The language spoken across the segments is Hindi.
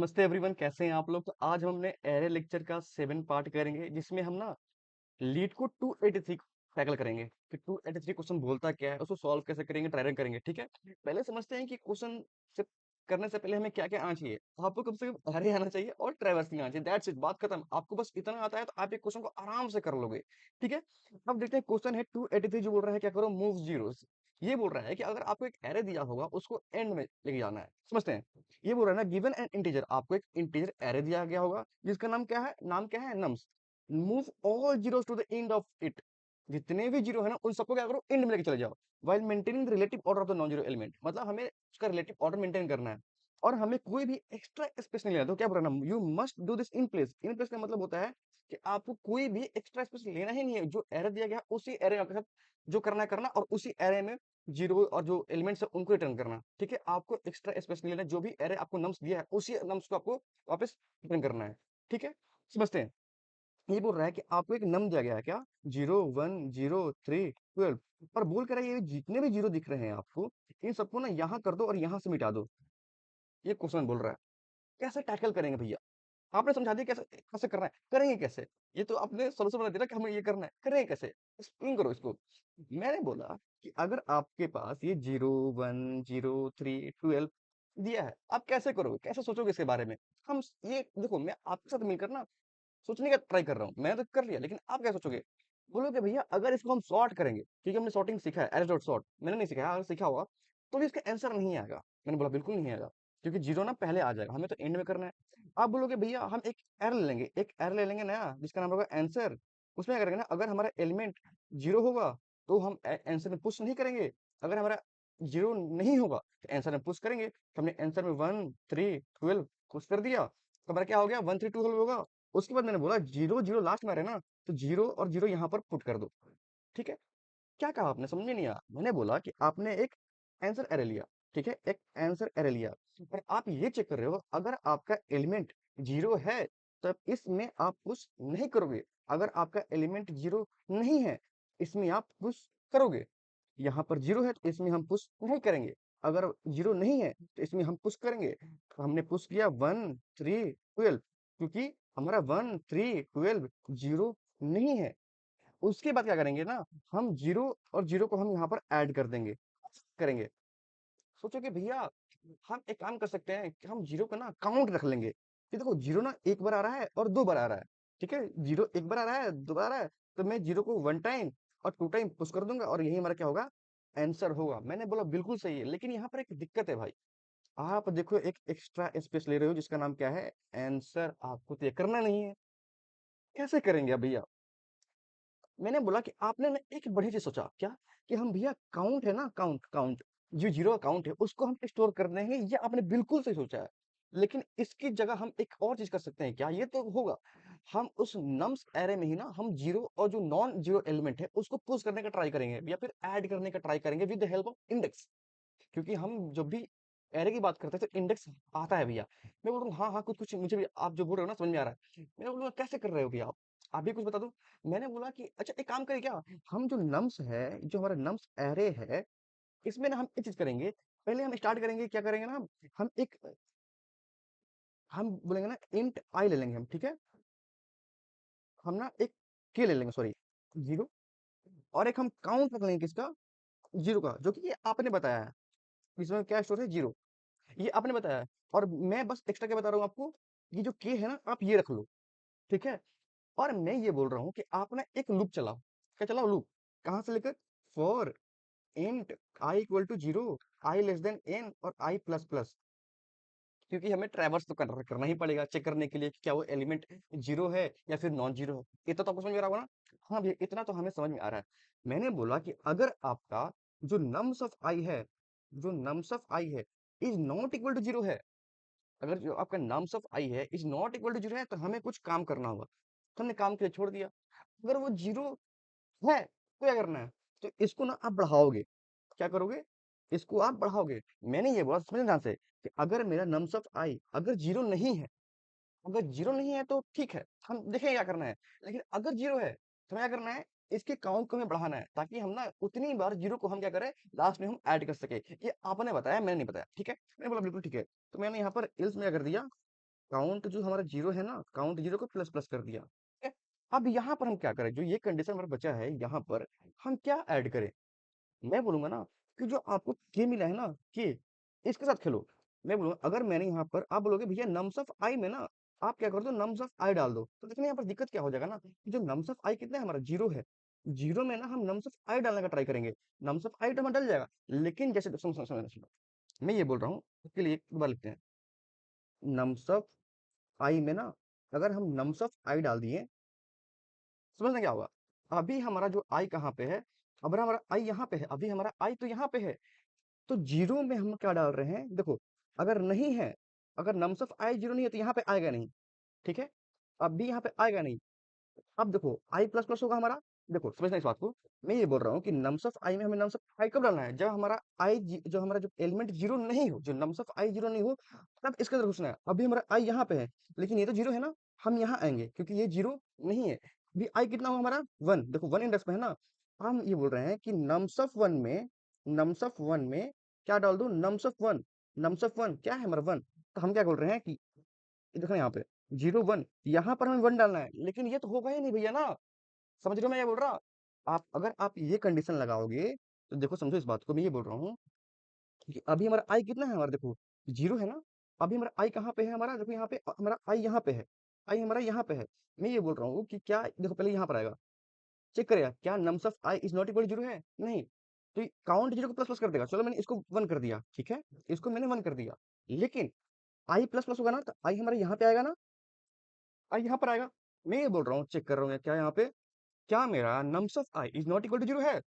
नमस्ते एवरीवन, कैसे हैं आप लोग। तो आज हम अपने एरे लेक्चर का 7 पार्ट करेंगे, जिसमें हम ना लीड को 283 टैकल करेंगे कि 283 क्वेश्चन बोलता क्या है, उसको सॉल्व कैसे करेंगे, ट्राई रन करेंगे। ठीक है, पहले समझते हैं कि क्वेश्चन से करने से पहले हमें क्या क्या आना चाहिए। तो आपको कम से कम एरे आना चाहिए और ट्रैवर्सिंग आना चाहिए। दैट्स इट, बात खत्म। आपको बस इतना आता है तो आप एक क्वेश्चन को आराम से कर लोगे। ठीक है, अब देखते हैं क्वेश्चन है 283 जो बोल रहा है क्या करो, मूव जीरोस। ये बोल रहा है कि अगर आपको एक एरे दिया होगा उसको एंड में लेके जाना है। समझते हैं, ये बोल रहा है ना, गिवन एन इंटीजर, आपको एक इंटीजर एरे दिया गया होगा जिसका नाम क्या है, nums. Move all zeros to the end of it. जितने भी जीरो है ना उन सबको क्या करो, एंड में लेके चले जाओ। While maintaining the relative order of the non zero element, मतलब हमें उसका रिलेटिव ऑर्डर मेंटेन करना है और हमें कोई भी एक्स्ट्रा स्पेस नहीं लेना। तो क्या बोल रहा है ना, you must do this in place. In place का मतलब होता है कि आपको कोई भी एक्स्ट्रा स्पेस लेना ही नहीं है। जो एरे दिया गया है उसी एरे के साथ जो करना है करना, और उसी एरे में जीरो और जो एलिमेंट्स है उनको रिटर्न करना। ठीक है, आपको एक्स्ट्रा स्पेस नहीं लेना। जो भी एरे आपको नम्स दिया है उसी नम्स को आपको वापस रिटर्न करना है। ठीक है, समझते हैं। ये बोल रहा है कि आपको एक नम दिया गया है क्या, 0 1 0 3 12, और बोल कर रहा है ये जितने भी जीरो दिख रहे हैं आपको, इन सबको ना यहाँ कर दो और यहाँ से मिटा दो। ये क्वेश्चन बोल रहा है। कैसे टैकल करेंगे भैया? आपने समझा दिया कैसे कैसे करना है, करेंगे कैसे? ये तो आपने सोल्यूशन बता दिया ना कि हमें ये करना है, करेंगे कैसे? एक्सप्लेन करो इसको। मैंने बोला कि अगर आपके पास ये 0 1 0 3 12 दिया है, आप कैसे करोगे, कैसे सोचोगे इसके बारे में? हम ये देखो, मैं आपके साथ मिलकर ना सोचने का ट्राई कर रहा हूँ। मैंने तो कर लिया, लेकिन आप क्या सोचोगे? बोलोगे भैया अगर इसको हम सॉर्ट करेंगे, क्योंकि हमने सॉर्टिंग सीखा है, एस डॉट सॉर्ट मैंने नहीं सीखा है, अगर सीखा होगा तो भी इसका आंसर नहीं आएगा। मैंने बोला बिल्कुल नहीं आएगा, क्योंकि जीरो ना पहले आ जाएगा, हमें तो एंड में करना है। आप बोलोगे भैया हम एक एर ले लेंगे, एक एर ले लेंगे नया जिसका नाम होगा आंसर। उसमें क्या करेंगे ना, अगर हमारा एलिमेंट जीरो होगा तो हम आंसर में पुश नहीं करेंगे। अगर हमारा जीरो नहीं होगा तो आंसर में पुश करेंगे। तो हमने आंसर में 1 3 12 पुश कर दिया, तो हमारा क्या हो गया, 1 3 2 12 होगा। उसके बाद मैंने बोला जीरो जीरो लास्ट में आ रहे हैं ना, तो जीरो और जीरो यहाँ पर पुट कर दो। ठीक है, क्या कहा आपने, समझ में नहीं आया। मैंने बोला कि आपने एक आंसर एरे लिया। ठीक है, एक आंसर एरे लिया और आप ये चेक कर रहे हो अगर आपका एलिमेंट जीरो है तब इसमें आप पुश नहीं करोगे। अगर आपका एलिमेंट जीरो नहीं है इसमें आप पुश करोगे। यहाँ पर जीरो है तो इसमें हम पुश नहीं करेंगे। अगर जीरो नहीं है तो इसमें हम पुश करेंगे। तो हमने पुश किया 1 3 12, क्योंकि हमारा 1 3 12 जीरो नहीं है। उसके बाद क्या करेंगे ना, हम जीरो और जीरो को हम यहाँ पर ऐड कर देंगे, करेंगे। सोचो कि भैया हम एक काम कर सकते हैं कि हम जीरो का ना काउंट रख लेंगे कि देखो जीरो ना एक बार आ रहा है और दो बार आ रहा है। ठीक है, जीरो एक बार आ रहा है, दो बार आ रहा है, तो मैं जीरो को 1 टाइम और 2 टाइम पुश कर दूंगा और यही हमारा क्या होगा, आंसर होगा। मैंने बोला बिल्कुल सही है, लेकिन यहाँ पर एक दिक्कत है भाई। आप देखो एक एक्स्ट्रा स्पेस ले रहे हो जिसका नाम क्या है, आंसर। आपको तो ये करना नहीं है, कैसे करेंगे अब भैया? मैंने बोला कि आपने ना एक बड़ी चीज सोचा क्या, कि हम भैया काउंट है ना, काउंट काउंट जो जीरो काउंट है उसको हम स्टोर कर देंगे। ये आपने बिल्कुल सही सोचा है, लेकिन इसकी जगह हम एक और चीज कर सकते हैं। क्या ये तो होगा, हम उस नम्स एरे में ही ना हम जीरो और जो नॉन जीरो एलिमेंट है उसको पुश करने का ट्राई करेंगे या फिर ऐड करने का ट्राई करेंगे with the help of index. क्योंकि हम जब भी एरे की बात करते हैं तो इंडेक्स आता है भैया। मैं बोल रहा हूँ हाँ हाँ, कुछ कुछ मुझे भी आप जो बोल रहे हो ना समझ में आ रहा है। मैं बोलूँगा कैसे कर रहे हो भैया आप भी कुछ बता दो। मैंने बोला कि अच्छा एक काम करें क्या, हम जो नम्स है, जो हमारा नम्स एरे है, इसमें ना हम एक चीज करेंगे। पहले हम स्टार्ट करेंगे, क्या करेंगे ना, हम एक हम बोलेंगे ना इंट आई ले लेंगे हम। ठीक है, हम ना एक के ले लेंगे, सॉरी, जीरो, और एक हम काउंट रख लेंगे किसका, जीरो का, जो कि ये आपने बताया है। इसमें क्या स्टोर है, जीरो, ये आपने बताया है। और मैं बस एक्स्ट्रा क्या बता रहा हूँ आपको, ये जो के है ना आप ये रख लो। ठीक है, और मैं ये बोल रहा हूँ कि आप ना एक लूप चलाओ। क्या चलाओ, लूप, कहाँ से लेकर, for int I equal to zero, I less than n और आई प्लस प्लस। क्योंकि हमें ट्रैवर्स तो करना ही पड़ेगा चेक करने के लिए कि क्या वो एलिमेंट जीरो है या फिर नॉन जीरो है। इतना तो आपको समझ में आ रहा होगा ना? हाँ भैया, इतना तो हमें समझ में आ रहा है। मैंने बोला कि अगर आपका जो नम्स ऑफ आई है, जो नम्स ऑफ आई है is not equal to zero है, अगर जो आपका नम्स ऑफ आई है is not equal to zero है, तो हमें कुछ काम करना होगा। तो हमने काम के लिए छोड़ दिया। अगर वो जीरो है तो क्या करना है, तो इसको ना आप बढ़ाओगे। क्या करोगे, इसको आप बढ़ाओगे। मैंने ये बोला, समझे ध्यान से, कि अगर मेरा नम्स ऑफ आई अगर जीरो नहीं है, अगर जीरो नहीं है तो ठीक है, हम देखेंगे क्या करना है। लेकिन अगर जीरो है तो हमें क्या करना है, इसके काउंट को हमें बढ़ाना है, ताकि हम ना उतनी बार जीरो को हम क्या करें, लास्ट में हम ऐड कर सके। ये आपने बताया, मैंने नहीं बताया। ठीक है, मैंने बोला बिल्कुल ठीक है। तो मैंने यहाँ पर इल्स में क्या कर दिया, काउंट जो हमारा जीरो है ना, काउंट जीरो को प्लस प्लस कर दिया। ठीक है? अब यहाँ पर हम क्या करें, जो ये कंडीशन हमारा बचा है यहाँ पर हम क्या ऐड करें? मैं बोलूंगा ना कि जो आपको के मिला है ना, के, इसके साथ खेलो। मैं बोलूंगा अगर मैंने यहाँ पर, आप बोलोगे भैया नम्स ऑफ आई में ना आप क्या कर दो, नम्स ऑफ आई डाल दो, तो देखना यहाँ पर दिक्कत क्या हो जाएगा ना कि जो नम्स ऑफ आई कितना है हमारा, जीरो है। जीरो में ना हम नम्स ऑफ आई डालने का ट्राई करेंगे, नम्स ऑफ आई तो हमारा डल जाएगा। लेकिन जैसे सुनो सुनो सुनो सुनो, मैं ये बोल रहा हूँ उसके लिए एक बार लिखते हैं, नम्स ऑफ आई में ना अगर हम नम्स ऑफ आई डाल दिए, समझना क्या होगा, अभी हमारा जो आई कहाँ पे है, अब हमारा आई यहाँ पे है, अभी हमारा आई तो यहाँ पे है, तो जीरो में हम क्या डाल रहे हैं, देखो, अगर नहीं है, अगर नम्स ऑफ आई जीरो नहीं है तो यहाँ पे आएगा नहीं। ठीक है, अब भी यहाँ पे आएगा नहीं। अब देखो आई प्लस प्लस होगा हमारा, देखो समझना इस बात को, मैं ये बोल रहा हूँ कि नम्स ऑफ आई में हमें नम्स ऑफ आई कब डालना है, जब हमारा आई जो हमारा जो एलिमेंट जीरो नहीं हो, जो नम्स ऑफ आई जीरो नहीं हो, तब इसके अंदर घुसना है। अभी हमारा आई यहाँ पे है, लेकिन ये तो जीरो है ना, हम यहाँ आएंगे क्योंकि ये जीरो नहीं है। अभी आई कितना हुआ हमारा, वन, देखो वन इंडेक्स पे है ना, हम ये बोल रहे हैं कि नम्स ऑफ वन में, नम्स ऑफ वन में क्या डाल दो, nums of one, nums of one क्या है हमारा वन, तो हम क्या बोल रहे हैं कि ये देखो यहाँ पे जीरो वन, यहाँ पर हमें वन डालना है, लेकिन ये तो होगा ही नहीं भैया ना। समझ रहे हो मैं ये बोल रहा, आप अगर आप ये कंडीशन लगाओगे तो देखो समझो इस बात को, मैं ये बोल रहा हूँ कि अभी हमारा आई कितना है हमारा, देखो जीरो है ना, अभी हमारा आई कहाँ पे है हमारा, देखो यहाँ पे हमारा आई यहाँ पे है, आई हमारा यहाँ पे है। मैं ये बोल रहा हूँ कि क्या, देखो पहले यहाँ पर आएगा, चेक करेगा क्या nums of I is not equal zero है, नहीं, तो काउंट जीरो को प्लस प्लस कर देगा। चलो मैंने इसको वन कर दिया, ठीक है, इसको मैंने वन कर दिया, लेकिन आई प्लस प्लस होगा ना तो आई हमारे यहाँ पे आएगा ना, आई यहाँ पर आएगा। मैं ये बोल रहा हूँ, चेक कर रहा हूँ क्या यहाँ पे, क्या मेरा nums of I is not equal to zero है,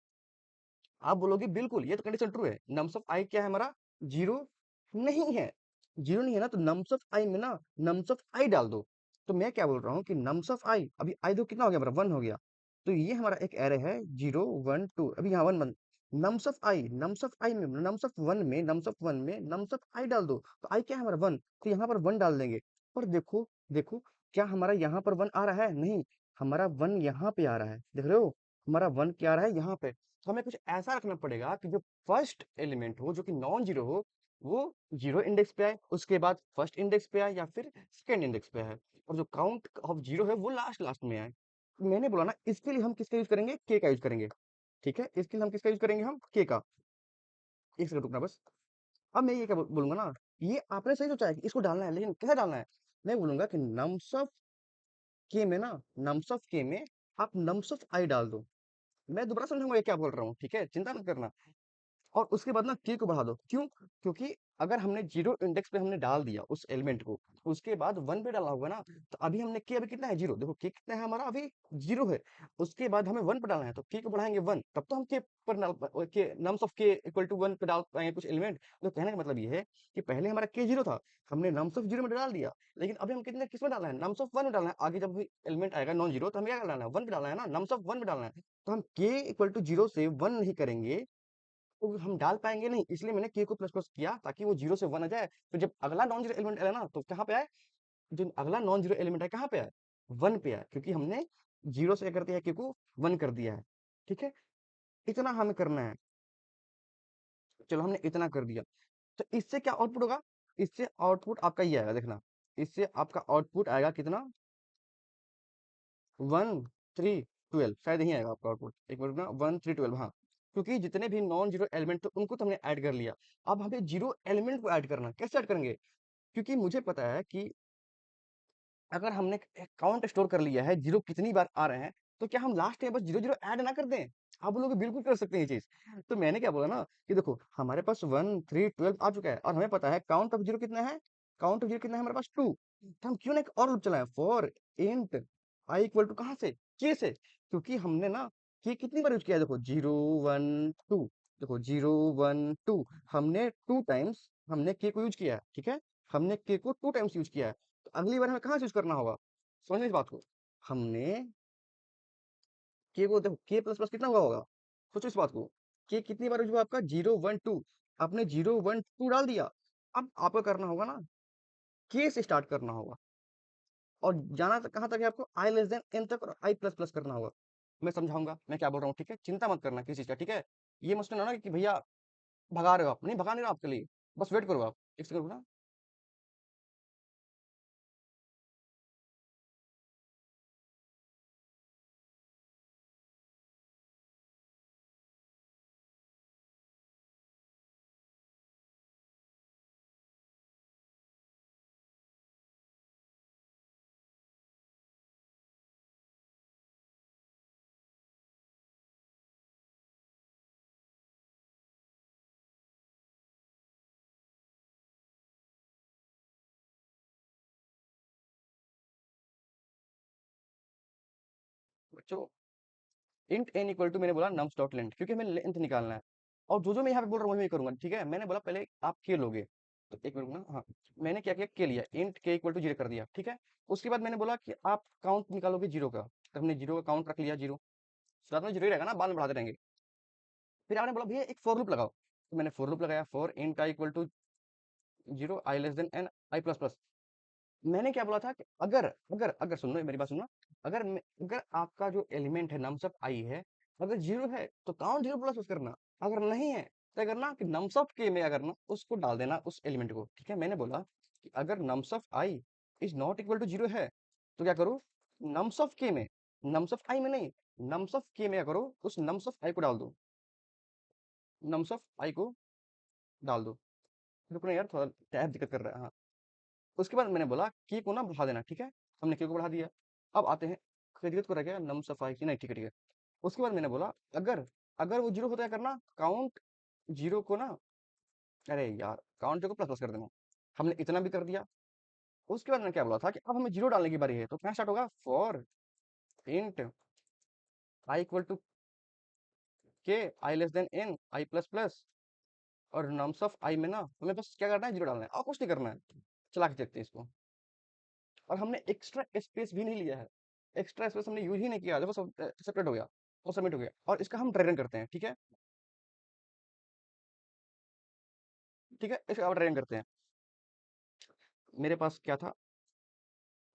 आप बोलोगे बिल्कुल ये तो कंडीशन ट्रू है, नम्स ऑफ आई क्या है हमारा, जीरो नहीं है, जीरो नहीं है ना, तो नम्स ऑफ आई में ना नम्स ऑफ आई डाल दो। तो मैं क्या बोल रहा हूँ कि नम्स ऑफ आई, अभी आई दो कितना हो गया हमारा, वन हो गया, तो ये हमारा एक एरे है, जीरो वन टू, अभी यहाँ one one, nums of i, nums of आई में, नम्स ऑफ वन में, नम्स ऑफ वन में नम्स ऑफ आई डाल दो, तो आई क्या है हमारा वन, तो यहाँ पर वन डाल देंगे। पर देखो देखो, क्या हमारा यहाँ पर वन आ रहा है, नहीं, हमारा वन यहाँ पे आ रहा है, देख रहे हो, हमारा वन क्या आ रहा है यहाँ पे। तो हमें कुछ ऐसा रखना पड़ेगा कि जो फर्स्ट एलिमेंट हो जो कि नॉन जीरो हो, वो जीरो इंडेक्स पे आए, उसके बाद फर्स्ट इंडेक्स पे आए या फिर सेकंड इंडेक्स पे आए, और जो काउंट ऑफ जीरो है वो लास्ट लास्ट में आए। तो मैंने बोला ना इसके लिए हम किसका यूज करेंगे, के का यूज करेंगे। ठीक है, इसके लिए हम किसका यूज करेंगे, हम के का। एक सेकंड रुकना बस। अब मैं ये क्या बोलूंगा ना, ये आपने सही सोचा है कि इसको डालना है, लेकिन कैसे डालना है, मैं बोलूंगा कि नम्स ऑफ के में ना, नम्स ऑफ के में आप नम्स ऑफ आई डाल दो। मैं दोबारा समझाऊंगा ये क्या बोल रहा हूँ, ठीक है, चिंता मत करना। और उसके बाद ना के को बढ़ा दो, क्यों, क्योंकि अगर हमने जीरो इंडेक्स पे हमने डाल दिया उस एलिमेंट को, उसके बाद वन पे डालना होगा ना, तो अभी हमने के अभी कितना है, जीरो, देखो के कितना है हमारा, अभी जीरो है, उसके बाद हमें वन पे डालना है, तो के को बढ़ाएंगे वन, तब तो हम के पर डाल के नम्स ऑफ के इक्वल टू वन पे डाल पाएंगे कुछ एलिमेंट। तो कहने का मतलब ये है कि पहले हमारा के जीरो था, हमने नम्स ऑफ जीरो में डाल दिया, लेकिन अभी हम कितने किस में डालना है, नम्स ऑफ वन में डालना है, आगे जब भी एलिमेंट आएगा नॉन जीरो तो हमें क्या डालना है, वन पे डालना है ना, नम्स ऑफ वन पे डालना है। तो हम के इक्वल टू जीरो से वन नहीं करेंगे तो हम डाल पाएंगे नहीं, इसलिए मैंने के को प्लस प्लस किया ताकि वो जीरो से वन आ जाए, तो जब अगला नॉन जीरो एलिमेंट आया ना तो कहाँ पे आए, जो अगला नॉन जीरो एलिमेंट है कहाँ पे आए, वन पे आए, क्योंकि हमने जीरो से क्या कर दिया, के को वन कर दिया है। ठीक है, इतना हमें करना है। चलो हमने इतना कर दिया, तो इससे क्या आउटपुट होगा, इससे आउटपुट आपका ये आएगा, देखना, इससे आपका आउटपुट आएगा कितना, वन थ्री ट्वेल्व, शायद यही आएगा आपका आउटपुट, एक मिनट ना, वन थ्री ट्वेल्व, हाँ, क्योंकि जितने भी नॉन जीरो एलिमेंट थे उनको तो हमने ऐड कर लिया। अब हमें जीरो एलिमेंट को ऐड करना, कैसे ऐड करेंगे, क्योंकि मुझे पता है कि अगर हमने काउंट स्टोर कर लिया है जीरो कितनी बार आ रहे हैं, तो क्या हम लास्ट में बस जीरो जीरो ऐड ना कर दें। आप लोग बिल्कुल कर सकते हैं ये चीज। तो मैंने क्या बोला ना कि देखो हमारे पास वन थ्री ट्वेल्व आ चुका है और हमें पता है काउंट ऑफ जीरो कितना है, काउंट ऑफ जीरो कितना है हमारे पास टू, तो हम क्यों ना एक और लूप चलाएं, for int I equal to कहाँ से, के से, क्योंकि हमने ना के कितनी बार यूज किया है, देखो जीरो वन टू, देखो जीरो वन टू, हमने टू टाइम्स हमने के को यूज किया है, ठीक है, हमने के को टू टाइम्स यूज किया है, तो अगली बार हमें कहाँ से यूज करना होगा, समझ इस बात को, हमने के को, देखो के प्लस प्लस कितना हुआ होगा, सोचो इस बात को, के कितनी बार यूज हुआ आपका, जीरो वन टू, आपने जीरो वन टू डाल दिया, अब आपको करना होगा ना, के से स्टार्ट करना होगा, और जाना तक कहाँ तक है आपको, आई लेस देन एन तक, और आई प्लस प्लस करना होगा। मैं समझाऊंगा मैं क्या बोल रहा हूँ, ठीक है, चिंता मत करना किसी चीज का, ठीक है, ये मत सोचना ना कि भैया भगा रहे हो आप, नहीं भगा नहीं रहे हो आपके लिए, बस वेट करो आप, एक सेकंड रुकना। बच्चों इंट n इक्वल टू मैंने बोला नम्स डॉट लेंथ, क्योंकि हमें लेंथ निकालना है। और जो मैं यहाँ पे बोल रहा हूँ वही मैं करूंगा, ठीक है। मैंने बोला पहले आप के लोगे, तो एक मिनट ना, हाँ। मैंने क्या किया, के लिया, इंट के इक्वल टू 0 कर दिया, ठीक है। उसके बाद मैंने बोला कि आप काउंट निकालोगे 0 का, तो हमने 0 का काउंट रख लिया, 0। शुरुआत में 0 ही रहेगा ना, बाद में बढ़ाते रहेंगे। फिर आपने बोला भैया एक फॉर लूप लगाओ, तो मैंने फॉर लूप लगाया, for int I equal to 0 I less than n I plus plus. मैंने क्या बोला था कि अगर अगर अगर सुन लो, मेरी बात सुनना। अगर आपका जो एलिमेंट है नम्स ऑफ आई है, अगर 0 है तो काउंट 0 प्लस करना। अगर नहीं है तो क्या करना कि नम्स ऑफ के में अगर ना उसको डाल देना उस एलिमेंट को, ठीक है। मैंने बोला कि अगर nums of I is not equal to 0 है तो क्या करो, नम्स ऑफ के में, नम्स ऑफ आई में नहीं, नम्स ऑफ के में क्या करो, उस नम्स ऑफ आई को डाल दो, नम्स ऑफ आई को डाल दो। रुको ना यार, थोड़ा टैब दिक्कत कर रहा है, हाँ। उसके बाद मैंने बोला की को ना बढ़ा देना, ठीक है। हमने के को बढ़ा दिया। अब आते हैं, खैरियत को रह गया नम सफाई की, नहीं ठीक है ठीक है। उसके बाद मैंने बोला अगर अगर वो 0 होता है करना काउंट 0 को ना, अरे यार काउंट 0 को प्लस प्लस कर देना। हमने इतना भी कर दिया। उसके बाद मैंने क्या बोला था कि अब हमें 0 डालने की बारी है, तो क्या स्टार्ट होगा, for int I equal to के I less than n I plus plus. और नम्स ऑफ आई में ना हमें बस क्या करना है, 0 डालना है और कुछ नहीं करना है। चला के देखते हैं इसको। और हमने एक्स्ट्रा स्पेस भी नहीं लिया है, एक्स्ट्रा स्पेस हमने यूज ही नहीं किया, देखो सब सेपरेट हो गया और सबमिट हो गया। और इसका हम ड्राई रन करते हैं, ठीक है। ठीक है, इसका अब ड्राई रन करते हैं। मेरे पास क्या था,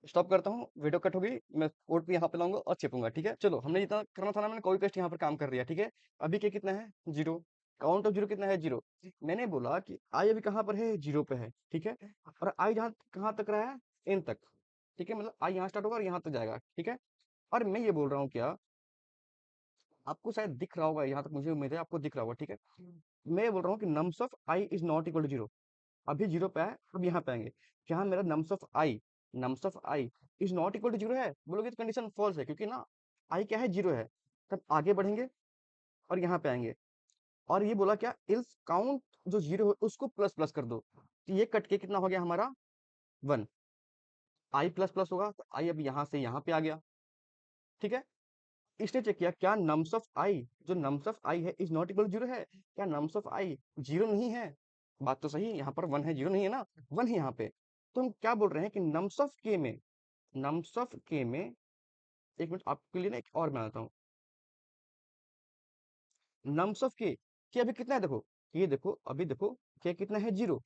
स्टॉप करता हूँ, वीडियो कट होगी, मैं कोड पे यहाँ पे लाऊंगा और चिपूंगा, ठीक है। चलो हमने जितना करना था ना, मैंने कॉपी पेस्ट यहाँ पर काम कर दिया, ठीक है। अभी के कितना है, 0। काउंट ऑफ 0 कितना है, 0। मैंने बोला कि आई अभी कहाँ पर है, 0 पे है, ठीक है। और आई जहाँ कहाँ तक रहा है, इन तक, ठीक है। मतलब आई यहाँ स्टार्ट होगा और यहाँ तक जाएगा, ठीक है। और मैं ये बोल रहा हूँ क्या, आपको शायद दिख रहा होगा, यहाँ तक मुझे उम्मीद है आपको दिख रहा होगा, ठीक है। मैं बोल रहा हूँ कि nums of I is not equal to 0। अभी 0 पे है, अब यहाँ पे आएंगे, जहाँ मेरा nums of I is not equal to 0 है, बोलोगे तो कंडीशन फॉल्स है, क्योंकि ना आई क्या है, 0 है। तब आगे बढ़ेंगे और यहाँ पे आएंगे। और ये बोला क्या, इल्स काउंट जो 0 है उसको प्लस प्लस कर दो, तो ये कट के कितना हो गया हमारा, 1। आई प्लस प्लस होगा तो आई अब यहाँ से यहाँ पे आ गया, ठीक है। इसने चेक किया क्या नम्स ऑफ आई, जो नम्स ऑफ आई है इज नॉट इक्वल 0 है, क्या नम्स ऑफ आई 0 नहीं है। बात तो सही, यहाँ पर 1 है, 0 नहीं है ना, 1 है यहाँ पे। तो हम क्या बोल रहे हैं कि नम्स ऑफ के में, नम्स ऑफ के में, एक मिनट आपके लिए ना एक और बनाता हूँ। नम्स ऑफ के अभी कितना है देखो, ये देखो अभी देखो, के कितना है, 0।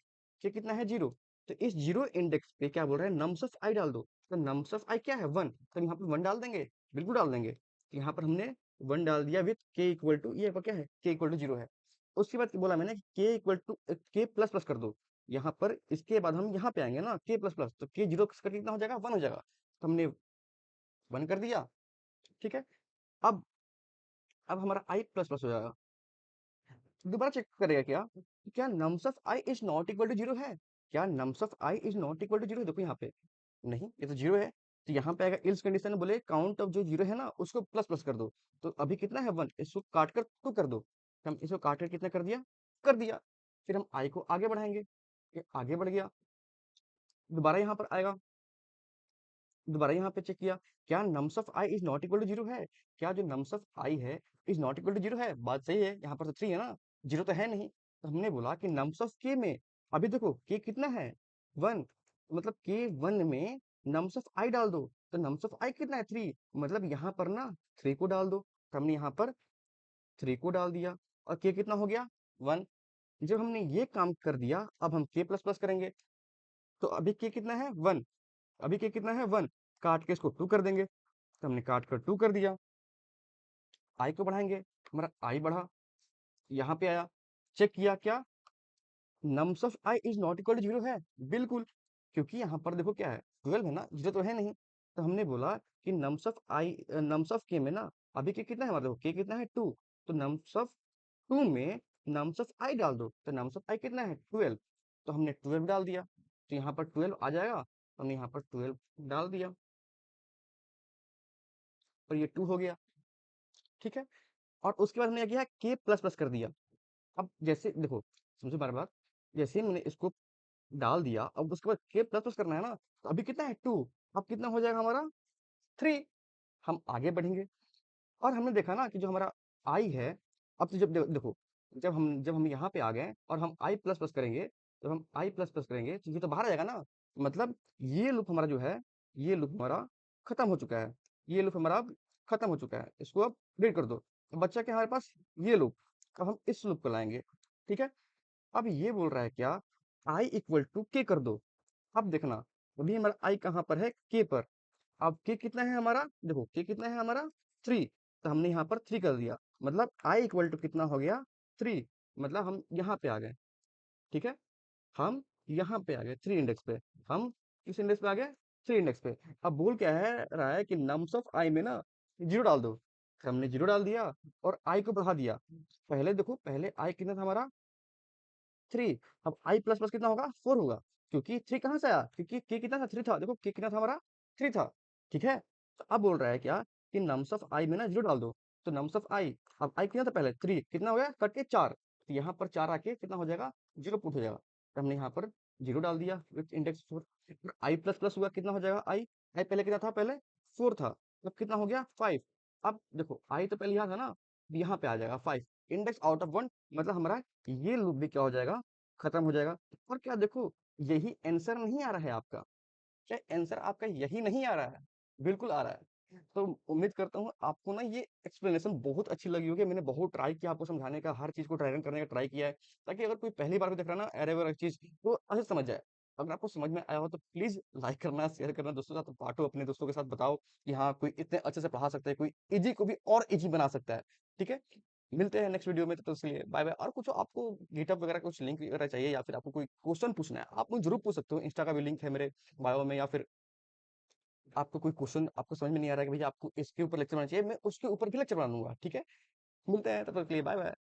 के कितना है, 0। तो इस 0 इंडेक्स पे क्या बोल रहे हैं, नम्स ऑफ आई डाल दो। तो नम्स ऑफ आई क्या है, 1। तो यहाँ पर 1 डाल देंगे, बिल्कुल डाल देंगे। तो यहाँ पर हमने 1 डाल दिया विथ के इक्वल टू, ये क्या है, के इक्वल टू 0 है। उसके बाद बोला मैंने के इक्वल टू के प्लस प्लस कर दो। यहाँ पर इसके बाद हम यहाँ पे आएंगे ना, के प्लस प्लस, तो के 0 करके कितना हो जाएगा, 1 हो जाएगा। तो हमने 1 कर दिया, ठीक है। अब अब हमारा आई प्लस प्लस हो जाएगा। दोबारा चेक करेगा क्या, क्या nums of I is not equal to 0 है, क्या nums of I is not equal to 0, देखो यहाँ पे नहीं, ये तो 0 है। तो यहाँ पे आएगा इल्स कंडीशन, बोले काउंट ऑफ जो 0 है ना उसको प्लस प्लस कर दो। तो अभी कितना है, 1, इसको काट कर 2 कर दो। हम इसको काट कर कितना कर दिया। फिर हम आई को आगे बढ़ाएंगे, ये आगे बढ़ गया। दोबारा यहाँ पर आएगा, दोबारा यहाँ पे चेक किया, क्या nums of I is not equal to 0 है, क्या जो नम्स ऑफ आई है इज नॉट इक्वल टू 0 है। बात सही है, यहाँ पर तो 3 है ना, 0 तो है नहीं। तो हमने बोला कि नम्स ऑफ के में, अभी देखो के कितना है, 1। मतलब के 1 में नम्स ऑफ आई डाल दो, तो नम्स ऑफ आई कितना है, 3। मतलब यहाँ पर ना 3 को डाल दो, तो हमने यहाँ पर 3 को डाल दिया। और के कितना हो गया, 1। जब हमने ये काम कर दिया, अब हम के प्लस प्लस करेंगे। तो अभी के कितना है, 1। अभी के कितना है, 1। काट के इसको 2 कर देंगे, तो हमने काट कर 2 कर दिया। आई को बढ़ाएंगे, हमारा आई बढ़ा, यहाँ पे आया। चेक किया क्या nums of I is not equal to 0 है, बिल्कुल। क्योंकि यहाँ पर देखो क्या है, 12 है ना, 0 तो है नहीं। तो हमने बोला कि nums of i, nums of के में ना अभी के कितना है, हमारा देखो के कितना है, 2। तो नम्स ऑफ 2 में नम्स ऑफ आई डाल दो, तो नम्स ऑफ आई कितना है, 12। तो हमने 12 डाल दिया, तो यहाँ पर 12 आ जाएगा, तो हमने यहाँ पर 12 डाल दिया और ये 2 हो गया, ठीक है। और उसके बाद हमने क्या किया, के प्लस प्लस कर दिया। अब जैसे देखो, समझो बार बार, जैसे ही मैंने इसको डाल दिया, अब उसके बाद के प्लस प्लस करना है ना, तो अभी कितना है, 2। अब कितना हो जाएगा हमारा, 3। हम आगे बढ़ेंगे, और हमने देखा ना कि जो हमारा आई है, अब तो जब देखो, जब हम यहाँ पे आ गए और हम आई प्लस प्लस करेंगे, जब हम आई प्लस प्लस करेंगे तो ये तो बाहर आ जाएगा ना। मतलब ये लूप हमारा जो है, ये लूप हमारा खत्म हो चुका है। ये लूप हमारा अब खत्म हो चुका है, इसको अब डिलीट कर दो। अब बच्चा क्या हमारे पास, ये लूप। अब हम इस लूप को लाएंगे, ठीक है। अब ये बोल रहा है क्या, आई इक्वल टू के कर दो। अब देखना, अभी हमारा आई कहाँ पर है, के पर। अब के कितना है हमारा, देखो के कितना है हमारा, 3। तो हमने यहाँ पर 3 कर दिया, मतलब आई इक्वल टू कितना हो गया, 3। मतलब हम यहाँ पे आ गए, ठीक है। हम यहाँ पे आ गए 3 इंडेक्स पे। हम किस इंडेक्स पे आ गए, 3 इंडेक्स पे। अब बोल क्या है रहा है कि नम्स ऑफ आई में ना 0 डाल दो। तो हमने 0 डाल दिया और आई को बढ़ा दिया। पहले देखो, पहले आई कितना था हमारा, 3। अब आई प्लस प्लस कितना होगा, 4 होगा। क्योंकि 3 कहाँ से आया, क्योंकि के कितना था, 3 था। देखो के कितना था हमारा, 3 था, ठीक है। तो अब बोल रहा है क्या कि नम्स ऑफ आई में ना 0 डाल दो। तो नम्स ऑफ आई, अब आई कितना था पहले, 3, कितना हो गया कट के 4। तो यहाँ पर 4 आके कितना हो जाएगा, 0 पुट हो जाएगा। तो हमने यहाँ पर 0 डाल दिया with index 4। I plus plus हुआ, कितना हो जाएगा, आई आई पहले कितना था, पहले 4 था। अब कितना हो गया, 5। अब देखो आई तो पहले यहाँ था ना, यहाँ पे आ जाएगा 5, इंडेक्स आउट ऑफ 1। मतलब हमारा ये लूप भी क्या हो जाएगा, खत्म हो जाएगा। और क्या देखो, यही आंसर नहीं आ रहा है आपका, क्या आंसर आपका यही नहीं आ रहा है, बिल्कुल आ रहा है। तो उम्मीद करता हूँ आपको ना ये एक्सप्लेनेशन बहुत अच्छी लगी होगी। मैंने बहुत ट्राई किया आपको समझाने का, हर चीज को ट्राई करने का ट्राई किया है, ताकि अगर कोई पहली बार को देख रहा है ना एरे वगैरह चीज, तो अच्छे से समझ जाए। अगर आपको समझ में आया हो तो प्लीज लाइक करना, शेयर करना, दोस्तों के साथ बांटो, अपने दोस्तों के साथ बताओ कि हाँ कोई इतने अच्छे से पढ़ा सकता है, कोई इजी को भी और इजी बना सकता है, ठीक है। मिलते हैं नेक्स्ट वीडियो में, तो इसके लिए बाय बाय। और कुछ आपको गिटहब वगैरह कुछ लिंक वगैरह चाहिए, या फिर आपको कोई क्वेश्चन पूछना है, आप मुझे जरूर पूछ सकते हो। इंस्टा का भी लिंक है मेरे बायो में। या फिर आपको कोई क्वेश्चन आपको समझ में नहीं आ रहा है कि भैया आपको इसके ऊपर लेक्चर बनाना चाहिए, मैं उसके ऊपर भी लेक्चर बना दूंगा, ठीक है। मिलते हैं, तब तक के लिए बाय बाय।